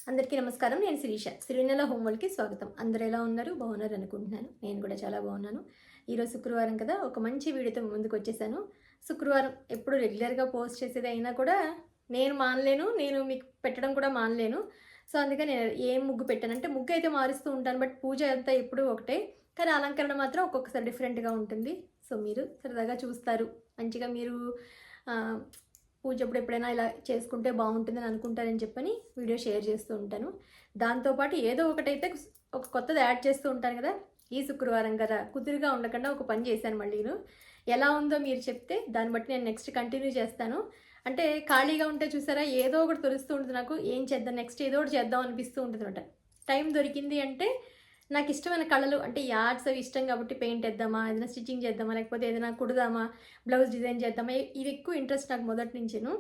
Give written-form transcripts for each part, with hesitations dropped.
అందరికీ నమస్కారం. నేను శిరీష. సిరివెన్నెల హోమ్ వర్క్‌కి స్వాగతం. అందరూ ఎలా ఉన్నారు? బాగున్నారు అనుకుంటున్నాను. నేను కూడా చాలా బాగున్నాను. ఈరోజు శుక్రవారం కదా! ఒక మంచి వీడియోతో మీ ముందుకొచ్చేసాను. శుక్రవారం ఎప్పుడు రెగ్యులర్‌గా పోస్ట్ చేసేది అయినా కూడా నేను మానలేను. నేను మీకు పెట్టడం కూడా మానలేను. సో, అందుకని ఏం ముగ్గు పెట్టానంటే ముగ్గయితే మారుస్తూ ఉంటాను. బట్ పూజ అంతా ఎప్పుడూ ఒకటే. కానీ అలంకరణ మాత్రం ఒక్కొక్కసారి డిఫరెంట్‌గా ఉంటుంది. సో, మీరు సరదాగా చూస్తారు. మంచిగా మీరు ఆహ్ పూజ అప్పుడు ఎప్పుడైనా ఇలా చేసుకుంటే బాగుంటుందని అనుకుంటారని చెప్పని వీడియో షేర్ చేస్తూ ఉంటాను. దాంతోపాటు ఏదో ఒకటైతే ఒక కొత్తది యాడ్ చేస్తూ ఉంటాను కదా! ఈ శుక్రవారం కదా! కుదురుగా ఉండకుండా ఒక పని చేశాను మళ్ళీను. ఎలా ఉందో మీరు చెప్తే దాన్ని బట్టి నేను నెక్స్ట్ కంటిన్యూ చేస్తాను. అంటే ఖాళీగా ఉంటే చూసారా ఏదో ఒకటి తొలుస్తూ ఉంటుంది నాకు. ఏం చేద్దాం నెక్స్ట్ ఏదో ఒకటి చేద్దాం అనిపిస్తూ ఉంటుందన్నమాట. టైం దొరికింది అంటే నాకు ఇష్టమైన కళలు అంటే ఈ ఆర్ట్స్ అవి ఇష్టం కాబట్టి పెయింట్ వేద్దామా, ఏదైనా స్టిచ్చింగ్ చేద్దామా, లేకపోతే ఏదైనా కుడదామా, బ్లౌజ్ డిజైన్ చేద్దామా, ఇవి ఎక్కువ ఇంట్రెస్ట్ నాకు మొదటి నుంచిను.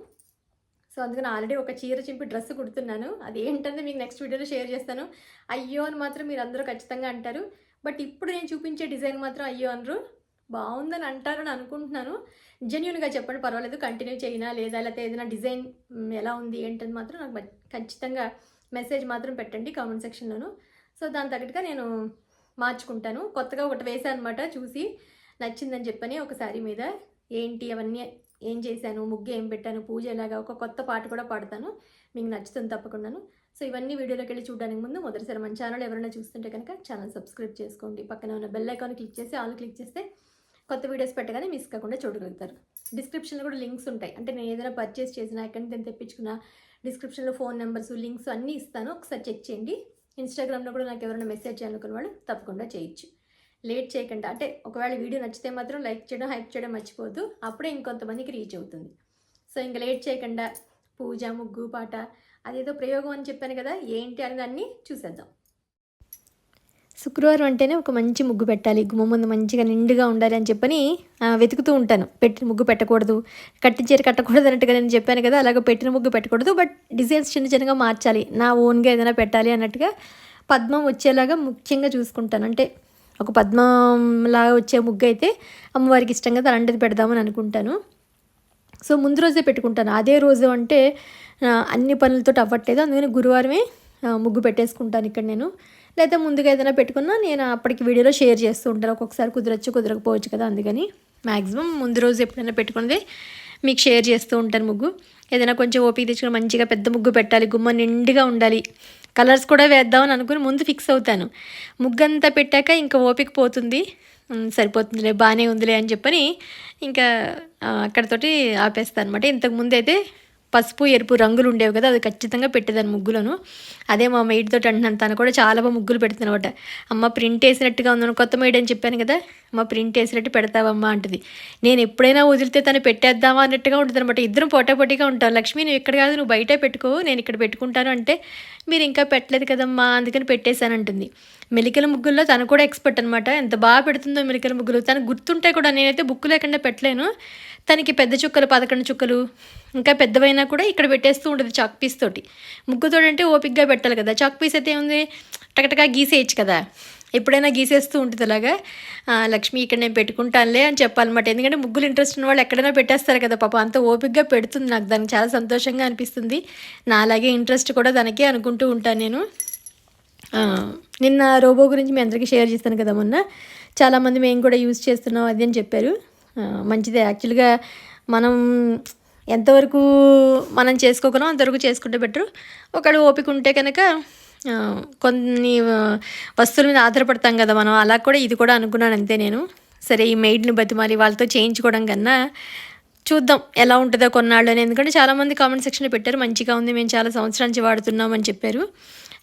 సో, అందుకని ఆల్రెడీ ఒక చీర చింపి డ్రెస్ కుడుతున్నాను. అది ఏంటంటే మీకు నెక్స్ట్ వీడియోలో షేర్ చేస్తాను. అయ్యో అని మాత్రం మీరు అందరూ ఖచ్చితంగా అంటారు. బట్ ఇప్పుడు నేను చూపించే డిజైన్ మాత్రం అయ్యో అనరు. బాగుందని అంటారని అనుకుంటున్నాను. జెన్యూన్గా చెప్పండి పర్వాలేదు. కంటిన్యూ చేయనా లేదా, లేకపోతే ఏదైనా డిజైన్ ఎలా ఉంది ఏంటని మాత్రం నాకు ఖచ్చితంగా మెసేజ్ మాత్రం పెట్టండి కామెంట్ సెక్షన్లోను. సో, దాని తగ్గట్టుగా నేను మార్చుకుంటాను. కొత్తగా ఒకటి వేసాను అనమాట చూసి నచ్చిందని చెప్పని ఒక శారీ మీద. ఏంటి అవన్నీ ఏం చేశాను, ముగ్గు ఏం పెట్టాను, పూజ ఎలాగా, ఒక కొత్త పాట కూడా పాడతాను. మీకు నచ్చుతుంది తప్పకుండాను. సో, ఇవన్నీ వీడియోలోకి వెళ్ళి చూడడానికి ముందు మొదటిసారి మన ఛానల్ ఎవరైనా చూస్తుంటే కనుక ఛానల్ సబ్స్క్రైబ్ చేసుకోండి. పక్కన ఉన్న బెల్ ఐకాన్ క్లిక్ చేసి ఆల్ క్లిక్ చేస్తే కొత్త వీడియోస్ పెట్టగానే మిస్ కాకుండా చూడగలుగుతారు. డిస్క్రిప్షన్లో కూడా లింక్స్ ఉంటాయి. అంటే నేను ఏదైనా పర్చేస్ చేసినా, ఎక్కడి నుంచి తెప్పించుకున్నా డిస్క్రిప్షన్లో ఫోన్ నెంబర్స్, లింక్స్ అన్నీ ఇస్తాను. ఒకసారి చెక్ చేయండి. ఇన్స్టాగ్రామ్లో కూడా నాకు ఎవరైనా మెసేజ్ చేయాలనుకున్న వాళ్ళు తప్పకుండా చేయొచ్చు. లేట్ చేయకుండా అంటే ఒకవేళ వీడియో నచ్చితే మాత్రం లైక్ చేయడం, హైప్ చేయడం మర్చిపోవద్దు. అప్పుడే ఇంకొంతమందికి రీచ్ అవుతుంది. సో, ఇంకా లేట్ చేయకుండా పూజ, ముగ్గు, పాట అదేదో ప్రయోగం అని చెప్పాను కదా, ఏంటి అని దాన్ని చూసేద్దాం. శుక్రవారం అంటేనే ఒక మంచి ముగ్గు పెట్టాలి, గుమ్మ ముందు మంచిగా నిండుగా ఉండాలి అని చెప్పని వెతుకుతూ ఉంటాను. పెట్టిన ముగ్గు పెట్టకూడదు, కట్టిన చీర కట్టకూడదు అన్నట్టుగా నేను చెప్పాను కదా, అలాగ పెట్టిన ముగ్గు పెట్టకూడదు. బట్ డిజైన్స్ చిన్న చిన్నగా మార్చాలి, నా ఓన్గా ఏదైనా పెట్టాలి అన్నట్టుగా పద్మం వచ్చేలాగా ముఖ్యంగా చూసుకుంటాను. అంటే ఒక పద్మంలాగా వచ్చే ముగ్గు అయితే అమ్మవారికి ఇష్టం కదా, అలాంటిది పెడదామని అనుకుంటాను. సో, ముందు రోజే పెట్టుకుంటాను. అదే రోజు అంటే అన్ని పనులతో అవ్వట్లేదు, అందుకని గురువారమే ముగ్గు పెట్టేసుకుంటాను ఇక్కడ నేను. లేదా ముందుగా ఏదైనా పెట్టుకున్నా నేను అప్పటికి వీడియోలో షేర్ చేస్తూ ఉంటాను. ఒక్కొక్కసారి కుదరచ్చు, కుదరకపోవచ్చు కదా, అందుకని మ్యాక్సిమం ముందు రోజు ఎప్పుడైనా పెట్టుకున్నదే మీకు షేర్ చేస్తూ ఉంటాను ముగ్గు. ఏదైనా కొంచెం ఓపిక తెచ్చుకుని మంచిగా పెద్ద ముగ్గు పెట్టాలి, గుమ్మ నిండుగా ఉండాలి, కలర్స్ కూడా వేద్దామని అనుకుని ముందు ఫిక్స్ అవుతాను. ముగ్గంతా పెట్టాక ఇంకా ఓపిక పోతుంది, సరిపోతుందిలే బాగానే ఉందిలే అని చెప్పని ఇంకా అక్కడతోటి ఆపేస్తాను అనమాట. ఇంతకుముందు అయితే పసుపు, ఎరుపు రంగులు ఉండేవి కదా, అది ఖచ్చితంగా పెట్టేదాన్ని ముగ్గులను. అదే మా మెయిడ్తో అంటున్నాను, తను కూడా చాలా బాగా ముగ్గులు పెడుతుందన్నమాట. అమ్మ ప్రింట్ వేసినట్టుగా ఉందని, కొత్త మెయిడ్ అని చెప్పాను కదా, అమ్మ ప్రింట్ వేసినట్టు పెడతావమ్మా అంటుంది. నేను ఎప్పుడైనా వదిలితే తను పెట్టేద్దామా అన్నట్టుగా ఉంటుంది అనమాట. ఇద్దరం పోటాపోటీగా ఉంటాం. లక్ష్మి నువ్వు ఇక్కడ కాదు, నువ్వు బయటే పెట్టుకో, నేను ఇక్కడ పెట్టుకుంటాను అంటే, మీరు ఇంకా పెట్టలేదు కదమ్మా అందుకని పెట్టేశానంటుంది. మెలికల ముగ్గుల్లో తను కూడా ఎక్స్పర్ట్ అనమాట. ఎంత బాగా పెడుతుందో మెలికల ముగ్గులు. తనకు గుర్తుంటే కూడా, నేనైతే బుక్ లేకుండా పెట్టలేను. తనకి పెద్ద చుక్కలు 11 చుక్కలు ఇంకా పెద్దవైనా కూడా ఇక్కడ పెట్టేస్తూ ఉంటుంది చాక్ పీస్ తోటి. ముగ్గుతో అంటే ఓపిక్గా పెట్టాలి కదా, చాక్ పీస్ అయితే ఏముంది టకటకా గీసేయచ్చు కదా, ఎప్పుడైనా గీసేస్తూ ఉంటుంది అలాగా. లక్ష్మి ఇక్కడ నేను పెట్టుకుంటానులే అని చెప్పాలన్నమాట. ఎందుకంటే ముగ్గులు ఇంట్రెస్ట్ ఉన్న వాళ్ళు ఎక్కడైనా పెట్టేస్తారు కదా, పాప అంత ఓపిక్గా పెడుతుంది. నాకు దానికి చాలా సంతోషంగా అనిపిస్తుంది. నా అలాగే ఇంట్రెస్ట్ కూడా దానికే అనుకుంటూ ఉంటాను నేను. నిన్న రోబో గురించి మీ అందరికీ షేర్ చేస్తాను కదా మొన్న, చాలామంది మేము కూడా యూజ్ చేస్తున్నాం అది అని చెప్పారు. మంచిదే యాక్చువల్గా. మనం ఎంతవరకు మనం చేసుకోగలం అంతవరకు చేసుకుంటే బెటరు. ఒకవేళ ఓపిక ఉంటే కనుక కొన్ని వస్తువుల మీద ఆధారపడతాం కదా మనం, అలా కూడా ఇది కూడా అనుకున్నాను అంతే నేను. సరే ఈ మెయిడ్ని బతిమాలి వాళ్ళతో చేయించుకోవడం కన్నా చూద్దాం ఎలా ఉంటుందో కొన్నాళ్ళు అని. ఎందుకంటే చాలామంది కామెంట్ సెక్షన్లో పెట్టారు మంచిగా ఉంది, మేము చాలా సంవత్సరాల నుంచి వాడుతున్నాం అని చెప్పారు.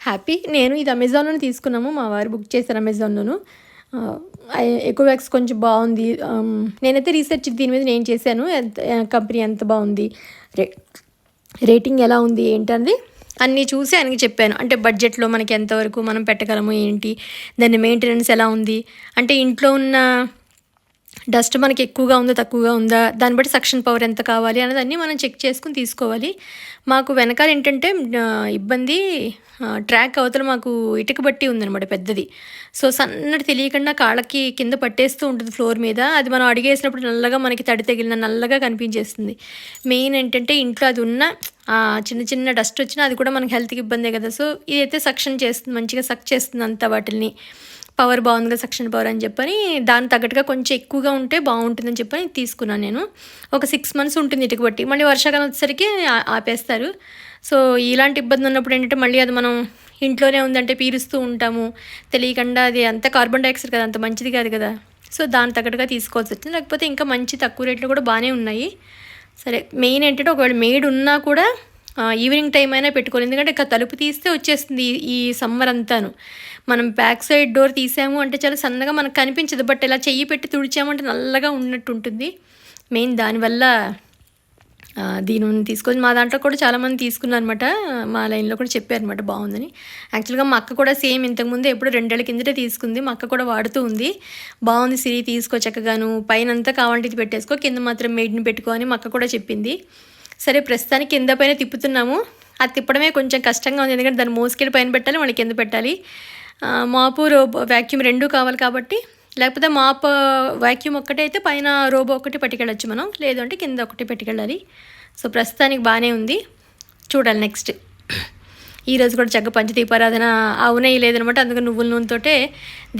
హ్యాపీ. నేను ఇది అమెజాన్లోనే తీసుకున్నాము, మా వారు బుక్ చేశారు అమెజాన్లోను. ఎకోవాక్స్ కొంచెం బాగుంది. నేనైతే రీసెర్చ్ దీని మీద నేను చేశాను, కంపెనీ ఎంత బాగుంది, రేటింగ్ ఎలా ఉంది ఏంటన్నది అన్నీ చూసి ఆయనకి చెప్పాను. అంటే బడ్జెట్లో మనకి ఎంతవరకు మనం పెట్టగలము ఏంటి, దాని మెయింటెనెన్స్ ఎలా ఉంది, అంటే ఇంట్లో ఉన్న డస్ట్ మనకి ఎక్కువగా ఉందా తక్కువగా ఉందా దాన్ని బట్టి సక్షన్ పవర్ ఎంత కావాలి అన్నదాన్ని మనం చెక్ చేసుకుని తీసుకోవాలి. మాకు వెనకాల ఏంటంటే ఇబ్బంది, ట్రాక్ అవతల మాకు ఇటుక బట్టి ఉందనమాట పెద్దది. సో సన్నటి తెలియకుండా కాళ్ళకి కింద పట్టేస్తూ ఉంటుంది ఫ్లోర్ మీద. అది మనం అడిగేసినప్పుడు నల్లగా మనకి తడి తగిలిన నల్లగా కనిపించేస్తుంది. మెయిన్ ఏంటంటే ఇంట్లో అది ఉన్న చిన్న చిన్న డస్ట్ వచ్చినా అది కూడా మనకి హెల్త్కి ఇబ్బందే కదా. సో ఇదైతే సక్షన్ చేస్తుంది, మంచిగా సక్ చేస్తుంది అంతా వాటిని. పవర్ బాగుంది కదా సక్షన్ పవర్ అని చెప్పని దానికి తగ్గట్టుగా కొంచెం ఎక్కువగా ఉంటే బాగుంటుందని చెప్పని తీసుకున్నాను నేను. ఒక 6 months ఉంటుంది ఇటుక బట్టి. మళ్ళీ వర్షాకాలం వచ్చేసరికి ఆపేస్తారు. సో ఇలాంటి ఇబ్బంది ఉన్నప్పుడు ఏంటంటే మళ్ళీ అది మనం ఇంట్లోనే ఉందంటే పీలుస్తూ ఉంటాము, తెలియకుండా అది అంత కార్బన్ డైఆక్సైడ్ కదా, అంత మంచిది కాదు కదా. సో దాని తగ్గట్టుగా తీసుకోవాల్సి వచ్చింది. లేకపోతే ఇంకా మంచి తక్కువ రేట్లు కూడా బాగానే ఉన్నాయి. సరే మెయిన్ ఏంటంటే ఒకవేళ మేడ్ ఉన్నా కూడా ఈవినింగ్ టైం అయినా పెట్టుకోవాలి. ఎందుకంటే ఇక తలుపు తీస్తే వచ్చేస్తుంది ఈ సమ్మర్ అంతాను. మనం బ్యాక్ సైడ్ డోర్ తీసాము అంటే చాలా సన్నగా మనకు కనిపించదు, బట్ ఇలా చెయ్యి పెట్టి తుడిచామంటే నల్లగా ఉన్నట్టు ఉంటుంది. మెయిన్ దానివల్ల దీని తీసుకొని మా దాంట్లో కూడా చాలామంది తీసుకున్నారు అనమాట. మా లైన్లో కూడా చెప్పారనమాట బాగుందని. యాక్చువల్గా మా అక్క కూడా సేమ్ ఇంతకుముందు ఎప్పుడు 2 ఏళ్ల కిందటే తీసుకుంది. మా అక్క కూడా వాడుతూ ఉంది. బాగుంది సిరి, తీసుకో చక్కగాను, పైన అంతా కావాలంటే ఇది పెట్టేసుకో, కింద మాత్రం మేడ్ని పెట్టుకో అని మా అక్క కూడా చెప్పింది. సరే ప్రస్తుతానికి కింద పైన తిప్పుతున్నాము. అది తిప్పడమే కొంచెం కష్టంగా ఉంది, ఎందుకంటే దాన్ని మోసుకెళ్ళి పైన పెట్టాలి, మళ్ళీ కింద పెట్టాలి. మాపు రోబో వ్యాక్యూమ్ 2 కావాలి కాబట్టి. లేకపోతే మాప్ వ్యాక్యూమ్ ఒక్కటే అయితే పైన రోబో ఒకటి పట్టుకెళ్ళచ్చు మనం, లేదు అంటే కింద ఒకటి పెట్టుకెళ్ళాలి. సో ప్రస్తుతానికి బాగానే ఉంది, చూడాలి నెక్స్ట్. ఈరోజు కూడా చక్కగా పంచ దీపారాధన అవునయ్యి లేదనమాట. అందుకని నువ్వుల నూనెతోటే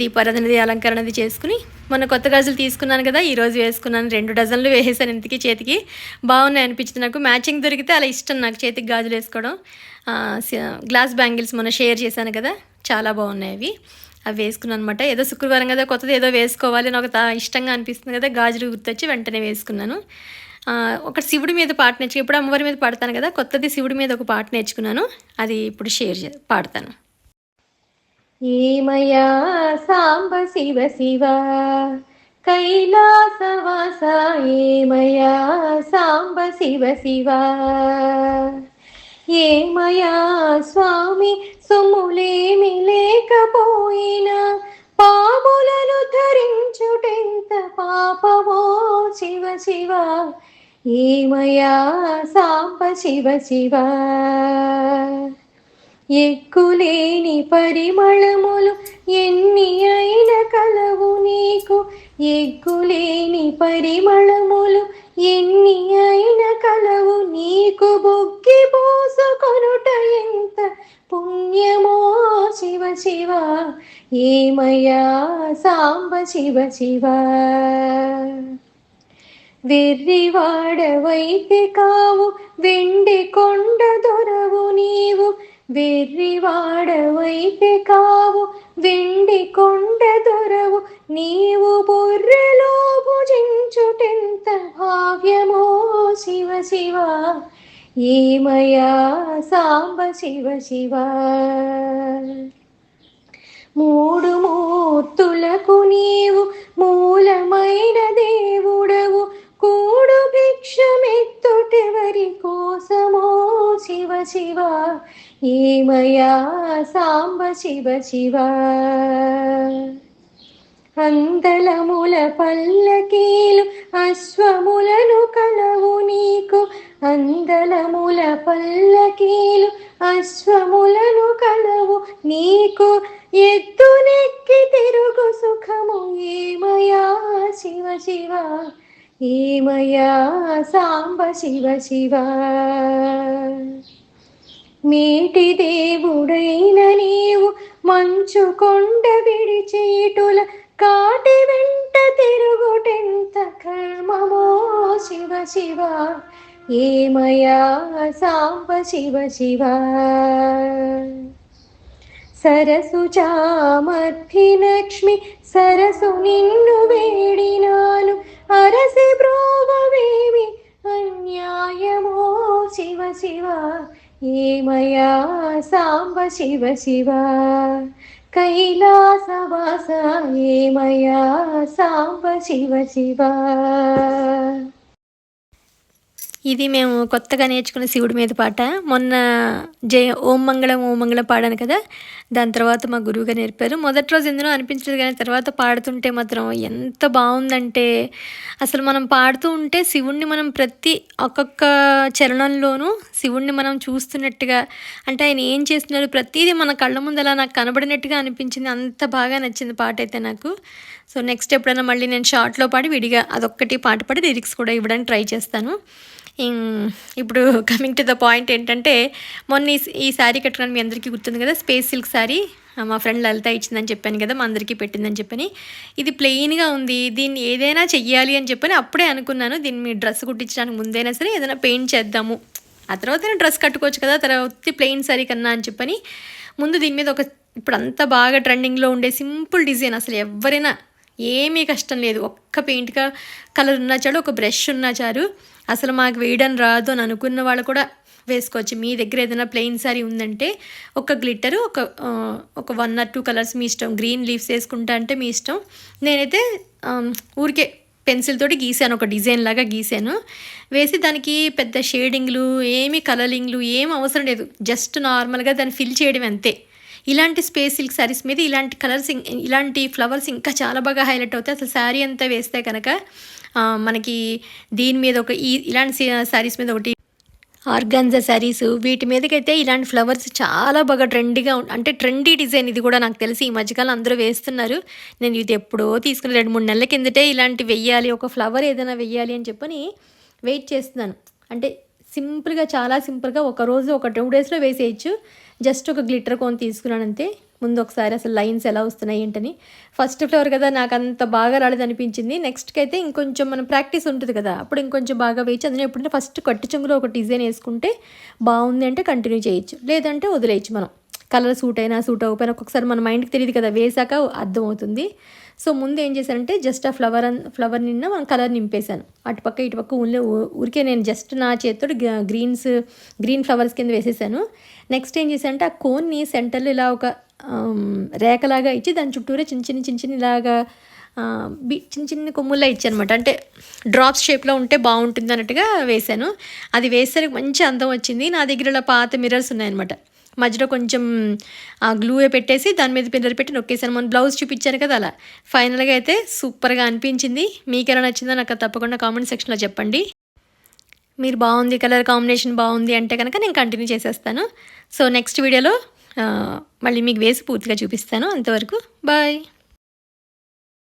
దీపారాధనది అలంకరణది చేసుకుని, మొన్న కొత్త గాజులు తీసుకున్నాను కదా, ఈరోజు వేసుకున్నాను. 2 డజన్లు వేసేసాను ఇంతకీ చేతికి. బాగున్నాయి అనిపించింది నాకు. మ్యాచింగ్ దొరికితే అలా ఇష్టం నాకు చేతికి గాజులు వేసుకోవడం. గ్లాస్ బ్యాంగిల్స్ మొన్న షేర్ చేశాను కదా, చాలా బాగున్నాయి అవి. అవి వేసుకున్నాను అనమాట. ఏదో శుక్రవారం కదా, కొత్తది ఏదో వేసుకోవాలి నాకు ఇష్టంగా అనిపిస్తుంది కదా, గాజులు గుర్తొచ్చి వెంటనే వేసుకున్నాను. ఒక శివుడి మీద పాట నేర్చుకు, ఇప్పుడు అమ్మవారి మీద పాడతాను కదా, కొత్తది శివుడి మీద ఒక పాట నేర్చుకున్నాను, అది ఇప్పుడు పాడతాను. ఏమయ్యా సాంబ శివ శివ కైలాసవాస, ఏమయ్యా సాంబ శివ శివ, ఏమయ్యా స్వామి సొమ్ములేమి లేకపోయినా పాములను ధరించుటెంత పాపమో శివ శివ, ఏమయ్యా సాంబ శివ శివ. ఎక్కులేని పరిమళములు ఎన్ని అయిన కలవు నీకు, ఎక్కులేని పరిమళములు ఎన్ని అయిన కలవు నీకు, బొగ్గి పోసుకొనుట ఎంత పుణ్యమో శివ శివ, ఏమయ్యా సాంబ శివ శివ. వెర్రివాడవైతే కావు వెండి కొండ దొరవు నీవు, వెర్రివాడవైతే కావు వెండి కొండ దొరవు నీవు, బొర్రెలో భుజించుటెంత భావ్యమో శివ శివ, ఏమయ్యా సాంబ శివ శివ. 3 మూర్తులకు నీవు మూలమైన దేవుడవు, కూడు భిక్షమెత్తుటెవరి కోసమో శివ శివ, ఏమయ్యా సాంబ శివ శివ. అందలముల పల్లకీలు అశ్వములను కలవు నీకు, అందలముల పల్లకీలు అశ్వములను కలవు నీకు, ఎద్దునెక్కి తిరుగు సుఖము ఏమయ్యా శివ శివ, ఏమయ్యా సాంబ శివ శివ. మేటి దేవుడైన నీవు మంచు కొండ విడిచేటుల కాటి వెంట తిరుగుటెంత కర్మమో శివ శివ, ఏమయ్యా సాంబ శివ శివ. సరసు చామర్థి లక్ష్మి సరసు నిన్ను వేడినాను, అరసి బ్రోవవేమి అన్యాయమో శివ శివ, ఏమయ్యా సాంబ శివ శివ. కైలాసవాస ఏమయ్యా సాంబ శివ శివ. ఇది మేము కొత్తగా నేర్చుకున్న శివుడి మీద పాట. మొన్న జయ ఓం మంగళం ఓం మంగళం పాడాను కదా! దాని తర్వాత మా గురువుగారు నేర్పారు. మొదటి రోజు ఎందులో అనిపించలేదు గానీ తర్వాత పాడుతుంటే మాత్రం ఎంత బావుందంటే, అసలు మనం పాడుతూ ఉంటే శివుడిని మనం ప్రతి ఒక్కొక్క చరణంలోనూ శివుడిని మనం చూస్తున్నట్టుగా, అంటే ఆయన ఏం చేస్తున్నారు ప్రతీదీ మన కళ్ళ ముందు అలా నాకు కనబడినట్టుగా అనిపించింది. అంత బాగా నచ్చింది పాటైతే నాకు. సో, నెక్స్ట్ ఎప్పుడైనా మళ్ళీ నేను షార్ట్‌లో పాడి విడిగా అదొక్కటి పాట పాడి లిరిక్స్ కూడా ఇవ్వడానికి ట్రై చేస్తాను. ఇప్పుడు కమింగ్ టు ద పాయింట్ ఏంటంటే, మొన్న ఈ శారీ కట్టుకున్నాను మీ అందరికీ గుర్తుంది కదా! స్పేస్ సిల్క్ శారీ మా ఫ్రెండ్ లలిత ఇచ్చిందని చెప్పాను కదా! మా అందరికీ పెట్టిందని చెప్పని. ఇది ప్లెయిన్‌గా ఉంది. దీన్ని ఏదైనా చెయ్యాలి అని చెప్పని అప్పుడే అనుకున్నాను. దీన్ని మీ డ్రెస్ కుట్టించడానికి ముందైనా సరే ఏదైనా పెయింట్ చేద్దాము. ఆ తర్వాత డ్రెస్ కట్టుకోవచ్చు కదా! ఉత్తి ప్లెయిన్ శారీ కన్నా అని చెప్పని ముందు దీని మీద ఇప్పుడంతా బాగా ట్రెండింగ్‌లో ఉండే సింపుల్ డిజైన్, అసలు ఎవ్వరైనా ఏమీ కష్టం లేదు. ఒక్క పెయింట్‌గా కలర్ ఉన్నా చాలు, ఒక బ్రష్ ఉన్నా చాలు. అసలు మాకు వేయడం రాదు అని అనుకున్న వాళ్ళు కూడా వేసుకోవచ్చు. మీ దగ్గర ఏదైనా ప్లెయిన్ శారీ ఉందంటే ఒక గ్లిట్టరు, ఒక 1 or 2 కలర్స్ మీ ఇష్టం. గ్రీన్ లీవ్స్ వేసుకుంటా అంటే మీ ఇష్టం. నేనైతే ఊరికే పెన్సిల్ తోటి గీసాను, ఒక డిజైన్ లాగా గీసాను. వేసి దానికి పెద్ద షేడింగ్లు ఏమీ కలరింగ్లు ఏం అవసరం లేదు. జస్ట్ నార్మల్గా దాన్ని ఫిల్ చేయడం అంతే. ఇలాంటి స్పేస్ సిల్క్ శారీస్ మీద ఇలాంటి కలర్స్, ఇలాంటి ఫ్లవర్స్ ఇంకా చాలా బాగా హైలైట్ అవుతాయి. అసలు శారీ అంతా వేస్తే కనుక మనకి దీని మీద ఇలాంటి శారీస్ మీద ఒకటి ఆర్గాన్జా శారీస్, వీటి మీదకైతే ఇలాంటి ఫ్లవర్స్ చాలా బాగా ట్రెండీగా అంటే ట్రెండీ డిజైన్. ఇది కూడా నాకు తెలిసి ఈ మధ్యకాలం అందరూ వేస్తున్నారు. నేను ఇది ఎప్పుడో తీసుకుని 2-3 నెలల కిందటే ఇలాంటి వెయ్యాలి, ఒక ఫ్లవర్ ఏదైనా వెయ్యాలి అని చెప్పని వెయిట్ చేస్తున్నాను. అంటే సింపుల్గా, చాలా సింపుల్గా ఒకరోజు ఒక 2 డేస్లో వేసేయచ్చు. జస్ట్ ఒక గ్లిటర్ కోన్ తీసుకున్నాను అంతే. ముందు ఒకసారి అసలు లైన్స్ ఎలా వస్తున్నాయి ఏంటని. ఫస్ట్ ఫ్లవర్ కదా, నాకు అంత బాగా రాలేదనిపించింది. నెక్స్ట్కి అయితే ఇంకొంచెం మనం ప్రాక్టీస్ ఉంటుంది కదా, అప్పుడు ఇంకొంచెం బాగా వేయచ్చు. అందులో ఎప్పుడంటే ఫస్ట్ కట్టు చెంగులో ఒక డిజైన్ వేసుకుంటే బాగుంది అంటే కంటిన్యూ చేయొచ్చు, లేదంటే వదిలేయచ్చు. మనం కలర్ సూట్ అయినా సూట్ అవ్వకపోయినా ఒక్కొక్కసారి మన మైండ్కి తెలియదు కదా, వేసాక అర్థమవుతుంది. సో ముందు ఏం చేశానంటే జస్ట్ ఆ ఫ్లవర్ నిన్న మనం కలర్ నింపేశాను. అటుపక్క ఇటుపక్క ఊరికే నేను జస్ట్ నా చేతితో గ్రీన్ ఫ్లవర్స్ కింద వేసేసాను. నెక్స్ట్ ఏం చేశానంటే ఆ కోన్ని సెంటర్లో ఇలా ఒక రేఖలాగా ఇచ్చి దాని చుట్టూరే చిన్న చిన్న ఇలాగా చిన్న చిన్న కొమ్ముల్లా ఇచ్చానమాట. అంటే డ్రాప్స్ షేప్లో ఉంటే బాగుంటుంది అన్నట్టుగా వేశాను. అది వేసరికి మంచి అందం వచ్చింది. నా దగ్గర ఇలా పాత మిర్రర్స్ ఉన్నాయన్నమాట. మధ్యలో కొంచెం గ్లూ పెట్టేసి దాని మీద పిల్లర్ పెట్టి నొక్కేసాను. మన బ్లౌజ్ చూపించాను కదా, అలా ఫైనల్గా అయితే సూపర్గా అనిపించింది. మీకు ఎలా నచ్చిందో నాకు తప్పకుండా కామెంట్ సెక్షన్లో చెప్పండి. మీరు బాగుంది, కలర్ కాంబినేషన్ బాగుంది అంటే కనుక నేను కంటిన్యూ చేసేస్తాను. సో నెక్స్ట్ వీడియోలో మళ్ళీ మీకు వేసి పూర్తిగా చూపిస్తాను. అంతవరకు బాయ్.